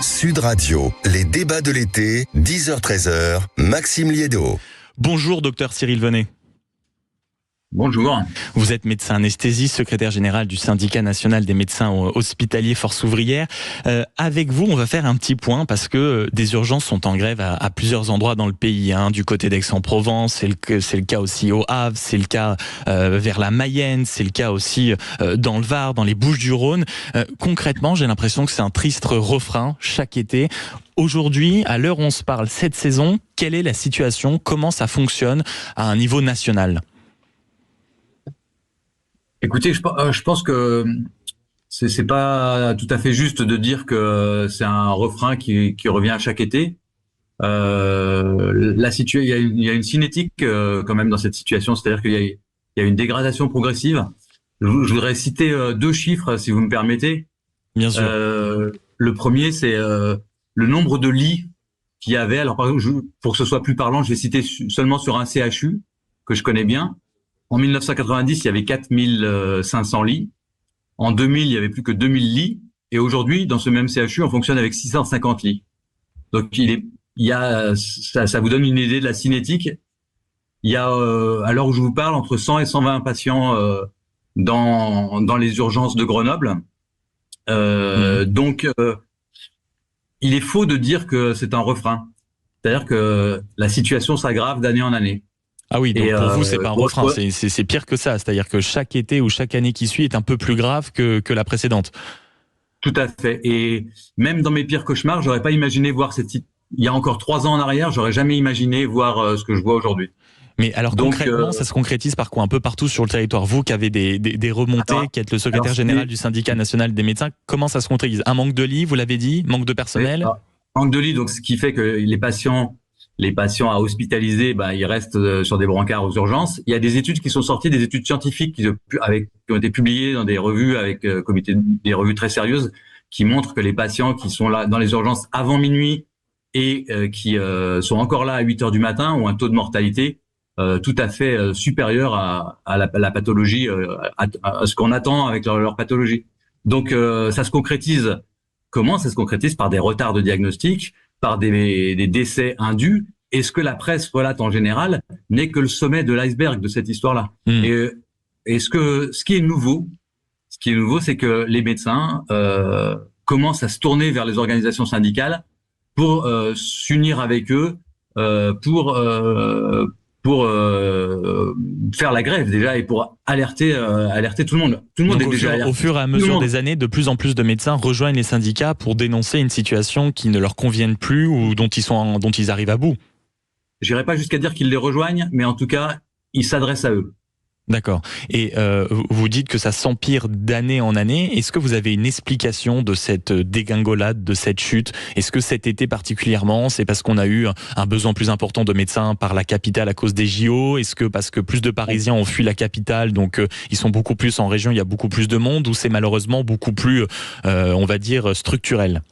Sud Radio, les débats de l'été, 10h-13h, Maxime Liédo. Bonjour docteur Cyril Venet. Bonjour. Vous êtes médecin anesthésiste, secrétaire général du syndicat national des médecins hospitaliers Force ouvrière. Avec vous, on va faire un petit point parce que des urgences sont en grève à plusieurs endroits dans le pays. Du côté d'Aix-en-Provence, c'est le cas aussi au Havre, c'est le cas vers la Mayenne, c'est le cas aussi dans le Var, dans les Bouches-du-Rhône. Concrètement, j'ai l'impression que c'est un triste refrain chaque été. Aujourd'hui, à l'heure où on se parle, cette saison, quelle est la situation? Comment ça fonctionne à un niveau national? Écoutez, je pense que c'est pas tout à fait juste de dire que c'est un refrain qui revient à chaque été. Il y a une cinétique quand même dans cette situation, c'est-à-dire qu'il y a une dégradation progressive. Je voudrais citer deux chiffres, si vous me permettez. Bien sûr. Le premier, c'est le nombre de lits qu'il y avait. Alors, pour que ce soit plus parlant, je vais citer seulement sur un CHU que je connais bien. En 1990, il y avait 4500 lits. En 2000, il y avait plus que 2000 lits. Et aujourd'hui, dans ce même CHU, on fonctionne avec 650 lits. Donc, ça vous donne une idée de la cinétique. Il y a, à l'heure où je vous parle, entre 100 et 120 patients dans les urgences de Grenoble. Donc, il est faux de dire que c'est un refrain. C'est-à-dire que la situation s'aggrave d'année en année. Ah oui, donc pour vous, c'est pas un refrain, c'est pire que ça. C'est-à-dire que chaque été ou chaque année qui suit est un peu plus grave que la précédente. Tout à fait. Et même dans mes pires cauchemars, j'aurais pas imaginé voir il y a encore 3 ans en arrière, j'aurais jamais imaginé voir ce que je vois aujourd'hui. Mais alors concrètement, ça se concrétise par quoi? Un peu partout sur le territoire. Vous qui avez des remontées, qui êtes le secrétaire général du syndicat national des médecins, comment ça se concrétise? Un manque de lits, vous l'avez dit? Manque de personnel? Manque de lits, donc ce qui fait que les patients à hospitaliser, ils restent sur des brancards aux urgences. Il y a des études qui sont sorties, des études scientifiques qui ont été publiées dans des revues des revues très sérieuses, qui montrent que les patients qui sont là dans les urgences avant minuit et qui sont encore là à 8h du matin ont un taux de mortalité tout à fait supérieur à la pathologie, à ce qu'on attend avec leur pathologie. Donc ça se concrétise. Comment ça se concrétise? Par des retards de diagnostic, par des décès indus, et ce que la presse relate en général n'est que le sommet de l'iceberg de cette histoire-là. Et ce qui est nouveau, c'est que les médecins commencent à se tourner vers les organisations syndicales pour s'unir avec eux, pour faire la grève déjà et pour alerter tout le monde. Tout le monde est déjà alerté. Au fur et à mesure des années, de plus en plus de médecins rejoignent les syndicats pour dénoncer une situation qui ne leur convienne plus ou dont ils arrivent à bout. J'irai pas jusqu'à dire qu'ils les rejoignent, mais en tout cas, ils s'adressent à eux. D'accord. Et vous dites que ça s'empire d'année en année. Est-ce que vous avez une explication de cette dégringolade, de cette chute? Est-ce que cet été particulièrement, c'est parce qu'on a eu un besoin plus important de médecins par la capitale à cause des JO? Est-ce que parce que plus de Parisiens ont fui la capitale, donc ils sont beaucoup plus en région, il y a beaucoup plus de monde, ou c'est malheureusement beaucoup plus, on va dire, structurel?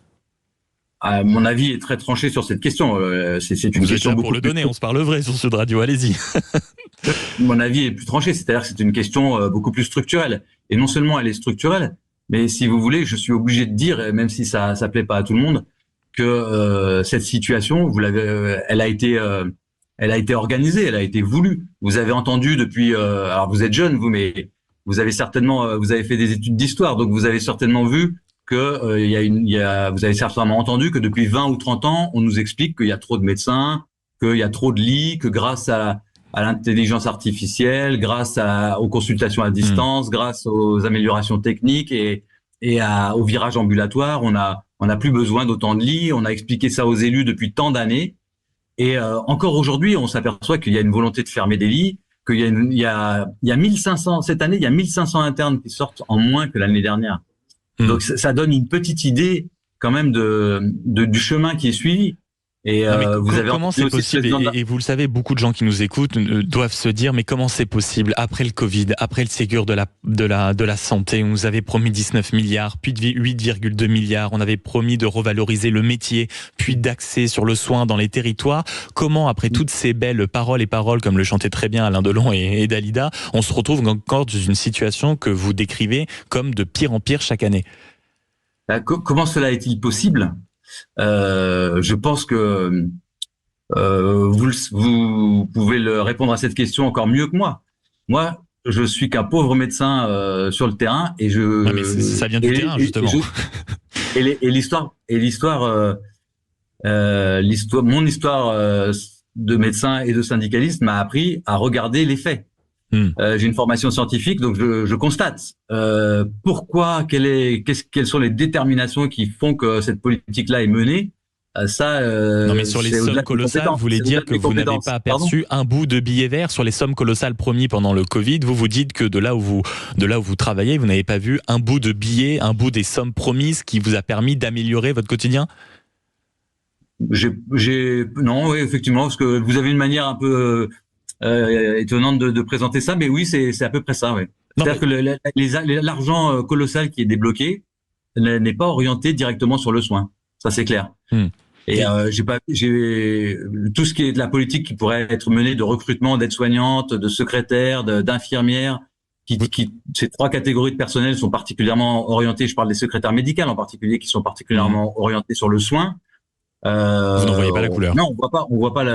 Mon avis est très tranché sur cette question. C'est une question pour le donner, on se parle vrai sur Sud Radio, allez-y. Mon avis est plus tranché, c'est-à-dire que c'est une question beaucoup plus structurelle. Et non seulement elle est structurelle, mais si vous voulez, je suis obligé de dire, même si ça plaît pas à tout le monde, que cette situation, elle a été organisée, elle a été voulue. Vous avez entendu depuis, alors vous êtes jeune vous, mais vous avez fait des études d'histoire, donc vous avez certainement vu que vous avez certainement entendu que depuis 20 ou 30 ans, on nous explique qu'il y a trop de médecins, qu'il y a trop de lits, que grâce à l'intelligence artificielle, grâce aux consultations à distance, grâce aux améliorations techniques et au virage ambulatoire, on a plus besoin d'autant de lits. On a expliqué ça aux élus depuis tant d'années. Et encore aujourd'hui, on s'aperçoit qu'il y a une volonté de fermer des lits, qu'il y a 1500, cette année, il y a 1500 internes qui sortent en moins que l'année dernière. Donc ça donne une petite idée quand même du chemin qui est suivi. Et comment c'est possible? Et vous le savez, beaucoup de gens qui nous écoutent doivent se dire, mais comment c'est possible? Après le Covid, après le Ségur de la santé, on nous avait promis 19 milliards, puis 8,2 milliards. On avait promis de revaloriser le métier, puis d'axer sur le soin dans les territoires. Comment, après toutes ces belles paroles comme le chantait très bien Alain Delon et Dalida, on se retrouve encore dans une situation que vous décrivez comme de pire en pire chaque année? Comment cela est-il possible? Je pense que vous pouvez le répondre à cette question encore mieux que moi. Moi, je suis qu'un pauvre médecin sur le terrain et Ah, mais ça vient du terrain, justement. Mon histoire de médecin et de syndicaliste m'a appris à regarder les faits. J'ai une formation scientifique, donc je constate pourquoi, quelles sont les déterminations qui font que cette politique-là est menée. Non, mais sur les sommes colossales, vous voulez dire que vous n'avez pas aperçu un bout de billet vert sur les sommes colossales promis pendant le Covid. Vous dites que de là où vous travaillez, vous n'avez pas vu un bout de billet, un bout des sommes promises qui vous a permis d'améliorer votre quotidien? Non, oui, effectivement, parce que vous avez une manière un peu étonnante de présenter ça, mais oui, c'est à peu près ça, oui. C'est-à-dire que l'argent colossal qui est débloqué n'est pas orienté directement sur le soin. Ça, c'est clair. Et j'ai tout ce qui est de la politique qui pourrait être menée de recrutement d'aides-soignantes, de secrétaires, d'infirmières, ces trois catégories de personnel sont particulièrement orientées. Je parle des secrétaires médicales en particulier, qui sont particulièrement orientés sur le soin. Vous n'en voyez pas la couleur. Non, on voit pas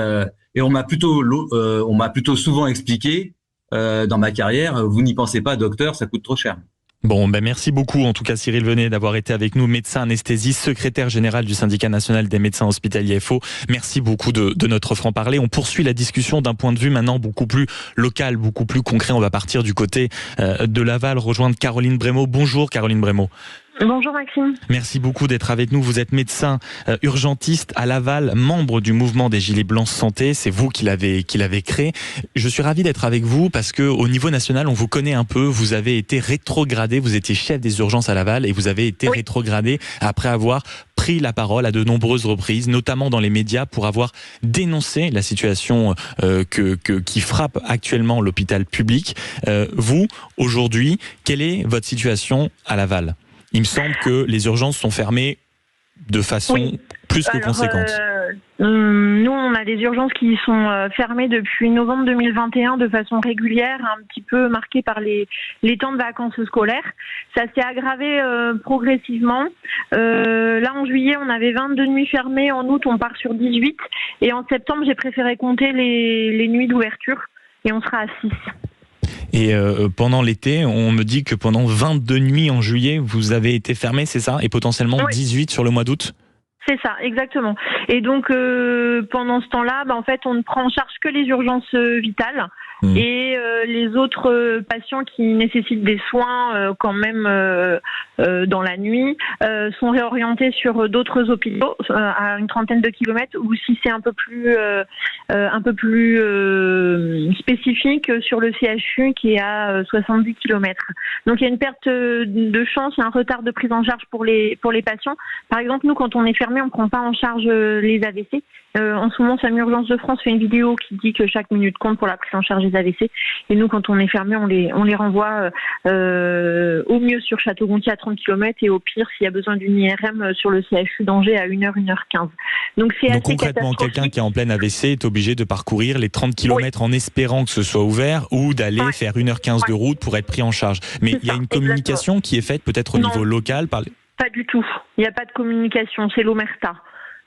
et on m'a plutôt souvent expliqué dans ma carrière, vous n'y pensez pas, docteur, ça coûte trop cher. Bon, merci beaucoup, en tout cas Cyril Venet, d'avoir été avec nous, médecin anesthésiste, secrétaire général du syndicat national des médecins hospitaliers FO. Merci beaucoup de notre franc-parler. On poursuit la discussion d'un point de vue maintenant beaucoup plus local, beaucoup plus concret. On va partir du côté de Laval, rejoindre Caroline Brémaud. Bonjour Caroline Brémaud. Bonjour Maxime. Merci beaucoup d'être avec nous. Vous êtes médecin urgentiste à Laval, membre du mouvement des Gilets Blancs Santé. C'est vous qui l'avez créé. Je suis ravi d'être avec vous parce que au niveau national, on vous connaît un peu. Vous avez été rétrogradé. Vous étiez chef des urgences à Laval et vous avez été rétrogradé après avoir pris la parole à de nombreuses reprises, notamment dans les médias, pour avoir dénoncé la situation qui frappe actuellement l'hôpital public. Vous, aujourd'hui, quelle est votre situation à Laval ? Il me semble que les urgences sont fermées de façon plus que conséquente. Nous, on a des urgences qui sont fermées depuis novembre 2021 de façon régulière, un petit peu marquée par les temps de vacances scolaires. Ça s'est aggravé progressivement. Là, en juillet, on avait 22 nuits fermées. En août, on part sur 18. Et en septembre, j'ai préféré compter les nuits d'ouverture. Et on sera à 6. Et pendant l'été, on me dit que pendant 22 nuits en juillet, vous avez été fermé, c'est ça? Et potentiellement 18 sur le mois d'août? C'est ça, exactement. Et donc, pendant ce temps-là, en fait, on ne prend en charge que les urgences vitales. Et les autres patients qui nécessitent des soins quand même dans la nuit sont réorientés sur d'autres hôpitaux à une trentaine de kilomètres, ou si c'est un peu plus spécifique, sur le CHU qui est à 70 kilomètres. Donc il y a une perte de chance, il y a un retard de prise en charge pour les patients. Par exemple, nous, quand on est fermé, on ne prend pas en charge les AVC. En ce moment, SAMU Urgence de France fait une vidéo qui dit que chaque minute compte pour la prise en charge des AVC. Et nous, quand on est fermé, on les renvoie au mieux sur Château-Gontier à 30 km et au pire, s'il y a besoin d'une IRM, sur le CHU d'Angers à 1h, 1h15. Donc c'est assez concrètement, quelqu'un qui est en pleine AVC est obligé de parcourir les 30 km en espérant que ce soit ouvert, ou d'aller faire 1h15 de route pour être pris en charge. Mais il y a une communication qui est faite peut-être au niveau local par... Pas du tout. Il n'y a pas de communication. C'est l'Omerta.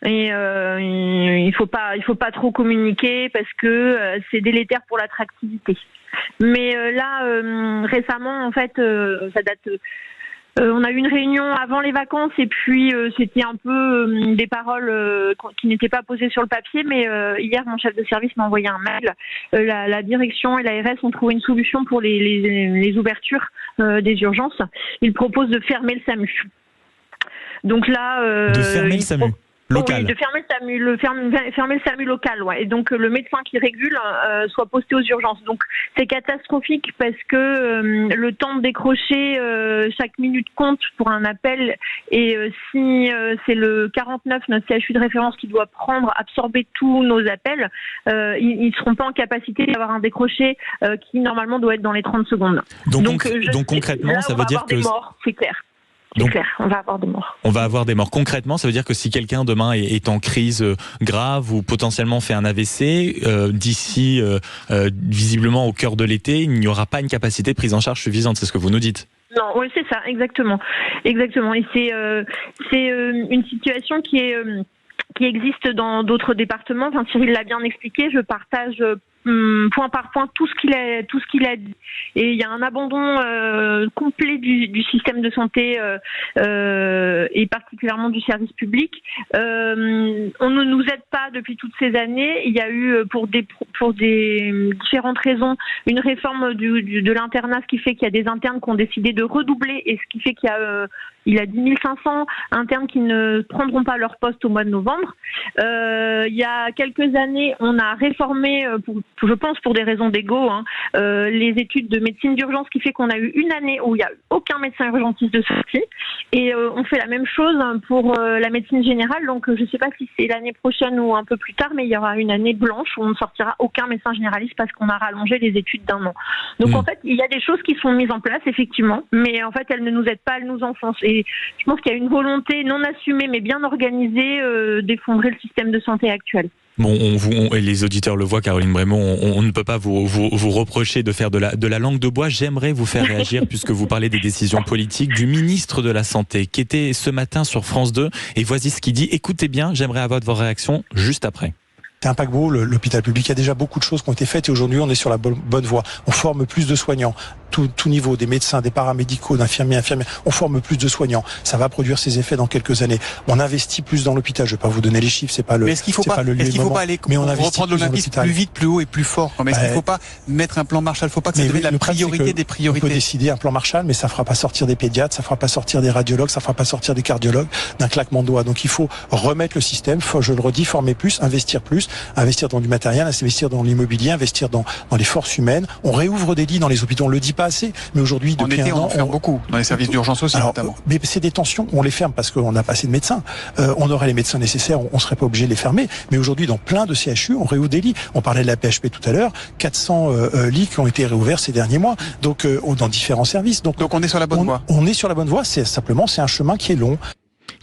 Et il faut pas trop communiquer parce que c'est délétère pour l'attractivité. Mais là, récemment, en fait, ça date. On a eu une réunion avant les vacances et puis c'était un peu des paroles qui n'étaient pas posées sur le papier. Mais hier, mon chef de service m'a envoyé un mail. La direction et l'ARS ont trouvé une solution pour les ouvertures des urgences. Ils proposent de fermer le SAMU. Donc là, de fermer le SAMU local. Oui, de fermer le SAMU local, ouais. Et donc le médecin qui régule soit posté aux urgences. Donc c'est catastrophique parce que le temps de décrocher chaque minute compte pour un appel. Et si c'est le 49, notre CHU de référence, qui doit absorber tous nos appels, ils seront pas en capacité d'avoir un décroché qui normalement doit être dans les 30 secondes. Donc concrètement, là, ça veut dire que... Des morts, c'est clair. Donc, clair, on va avoir des morts. On va avoir des morts. Concrètement, ça veut dire que si quelqu'un demain est en crise grave ou potentiellement fait un AVC, d'ici visiblement au cœur de l'été, il n'y aura pas une capacité de prise en charge suffisante, c'est ce que vous nous dites? Non, oui, c'est ça, exactement. Exactement. Et c'est une situation qui existe dans d'autres départements. Enfin, Cyril l'a bien expliqué. Je partage point par point tout ce qu'il a dit. Et il y a un abandon complet du système de santé et particulièrement du service public. On ne nous aide pas depuis toutes ces années. Il y a eu pour des différentes raisons une réforme de l'internat, ce qui fait qu'il y a des internes qui ont décidé de redoubler et ce qui fait qu'il y a 10 500 internes qui ne prendront pas leur poste au mois de novembre. Il y a quelques années, on a réformé, je pense pour des raisons d'ego, les études de médecine d'urgence, ce qui fait qu'on a eu une année où il n'y a aucun médecin urgentiste de sortie. Et on fait la même chose pour la médecine générale. Donc je ne sais pas si c'est l'année prochaine ou un peu plus tard, mais il y aura une année blanche où on ne sortira aucun médecin généraliste parce qu'on a rallongé les études d'un an. Donc en fait, il y a des choses qui sont mises en place, effectivement, mais en fait, elles ne nous aident pas, elles nous enfoncent. Et je pense qu'il y a une volonté non assumée, mais bien organisée, d'effondrer le système de santé actuel. Bon, et les auditeurs le voient, Caroline Brémaud, on ne peut pas vous reprocher de faire de la langue de bois. J'aimerais vous faire réagir, puisque vous parlez des décisions politiques, du ministre de la Santé, qui était ce matin sur France 2, et voici ce qu'il dit. Écoutez bien, j'aimerais avoir votre réaction juste après. C'est un paquebot, l'hôpital public. Il y a déjà beaucoup de choses qui ont été faites et aujourd'hui on est sur la bonne voie. On forme plus de soignants, tout niveau, des médecins, des paramédicaux, d'infirmiers, infirmières. On forme plus de soignants. Ça va produire ses effets dans quelques années. On investit plus dans l'hôpital. Je vais pas vous donner les chiffres, c'est pas le. Mais est-ce qu'il faut pas aller reprendre l'Olympisme plus vite, plus haut et plus fort? Mais est-ce qu'il faut pas mettre un plan Marshall? Il faut pas que ça devienne la priorité des priorités. On peut décider un plan Marshall, mais ça fera pas sortir des pédiatres, ça fera pas sortir des radiologues, ça fera pas sortir des cardiologues d'un claquement de doigts. Donc il faut remettre le système. Je le redis, former plus, investir dans du matériel, investir dans l'immobilier, investir dans les forces humaines. On réouvre des lits dans les hôpitaux, on le dit pas assez, mais aujourd'hui, depuis un an, on en ferme beaucoup, dans les services d'urgence aussi, notamment. Mais c'est des tensions, on les ferme parce qu'on n'a pas assez de médecins. On aurait les médecins nécessaires, on serait pas obligé de les fermer. Mais aujourd'hui, dans plein de CHU, on réouvre des lits. On parlait de la PHP tout à l'heure, 400 lits qui ont été réouverts ces derniers mois, donc dans différents services. Donc on est sur la bonne voie. On est sur la bonne voie, c'est un chemin qui est long.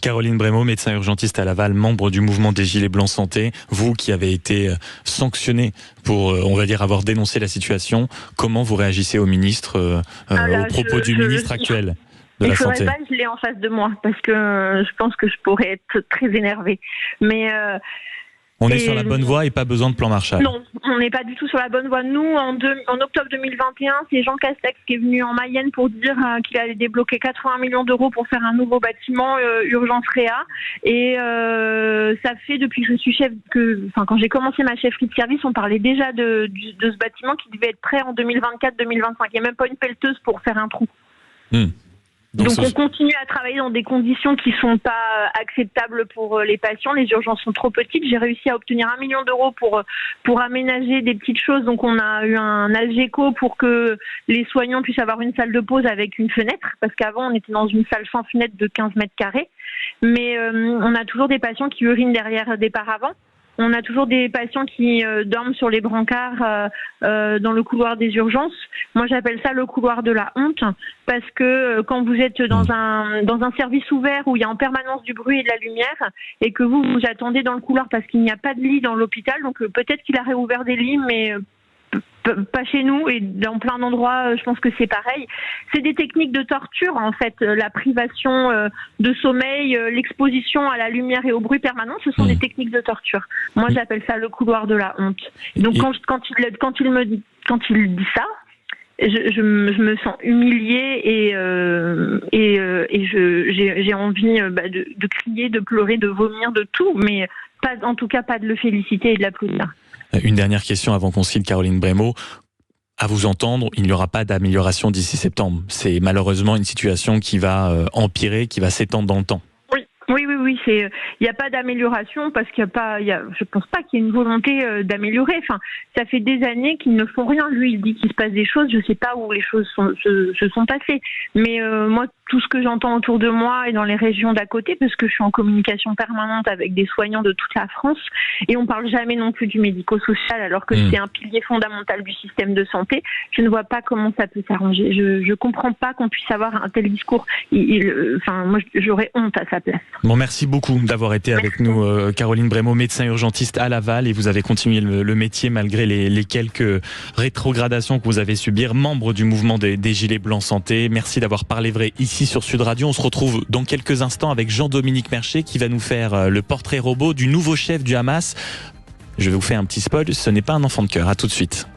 Caroline Brémaud, médecin urgentiste à Laval, membre du mouvement des Gilets Blancs Santé. Vous qui avez été sanctionné pour, on va dire, avoir dénoncé la situation, comment vous réagissez au ministre, aux propos du ministre actuel de la Santé? Il faudrait pas que je l'ai en face de moi, parce que je pense que je pourrais être très énervée. Mais on est sur la bonne voie et pas besoin de plan Marshall. Non, on n'est pas du tout sur la bonne voie. Nous, en octobre 2021, c'est Jean Castex qui est venu en Mayenne pour dire qu'il allait débloquer 80 millions d'euros pour faire un nouveau bâtiment urgence réa. Et ça fait depuis que je suis quand j'ai commencé ma chefferie de service, on parlait déjà de ce bâtiment qui devait être prêt en 2024-2025. Il n'y a même pas une pelleteuse pour faire un trou. Donc on continue à travailler dans des conditions qui sont pas acceptables pour les patients. Les urgences sont trop petites. J'ai réussi à obtenir 1 million d'euros pour aménager des petites choses. Donc on a eu un Algeco pour que les soignants puissent avoir une salle de pause avec une fenêtre, parce qu'avant on était dans une salle sans fenêtre de 15 mètres carrés. Mais on a toujours des patients qui urinent derrière des paravents. On a toujours des patients qui dorment sur les brancards dans le couloir des urgences. Moi, j'appelle ça le couloir de la honte, parce que quand vous êtes dans un service ouvert où il y a en permanence du bruit et de la lumière, et que vous attendez dans le couloir parce qu'il n'y a pas de lit dans l'hôpital, donc peut-être qu'il a réouvert des lits, mais pas chez nous, et dans plein d'endroits, je pense que c'est pareil. C'est des techniques de torture, en fait, la privation de sommeil, l'exposition à la lumière et au bruit permanent, ce sont des techniques de torture. Moi, j'appelle ça le couloir de la honte. Donc, quand il dit ça, je me sens humiliée et j'ai envie de crier, de pleurer, de vomir, de tout, mais en tout cas pas de le féliciter et de l'applaudir. Une dernière question avant qu'on se quitte, Caroline Brémaud. À vous entendre, il n'y aura pas d'amélioration d'ici septembre. C'est malheureusement une situation qui va empirer, qui va s'étendre dans le temps. Oui. Il n'y a pas d'amélioration parce qu'il je pense pas qu'il y ait une volonté d'améliorer. Enfin, ça fait des années qu'ils ne font rien. Lui, il dit qu'il se passe des choses. Je sais pas où les choses se sont passées. Mais moi, tout ce que j'entends autour de moi et dans les régions d'à côté, parce que je suis en communication permanente avec des soignants de toute la France, et on parle jamais non plus du médico-social, alors que c'est un pilier fondamental du système de santé. Je ne vois pas comment ça peut s'arranger. Je comprends pas qu'on puisse avoir un tel discours. Moi, j'aurais honte à sa place. Bon, merci beaucoup d'avoir été avec nous, Caroline Brémaud, médecin urgentiste à Laval, et vous avez continué le métier malgré les quelques rétrogradations que vous avez subir, membre du mouvement des Gilets Blancs Santé. Merci d'avoir parlé vrai ici sur Sud Radio. On se retrouve dans quelques instants avec Jean-Dominique Mercier qui va nous faire le portrait robot du nouveau chef du Hamas. Je vais vous faire un petit spoil, ce n'est pas un enfant de cœur. À tout de suite.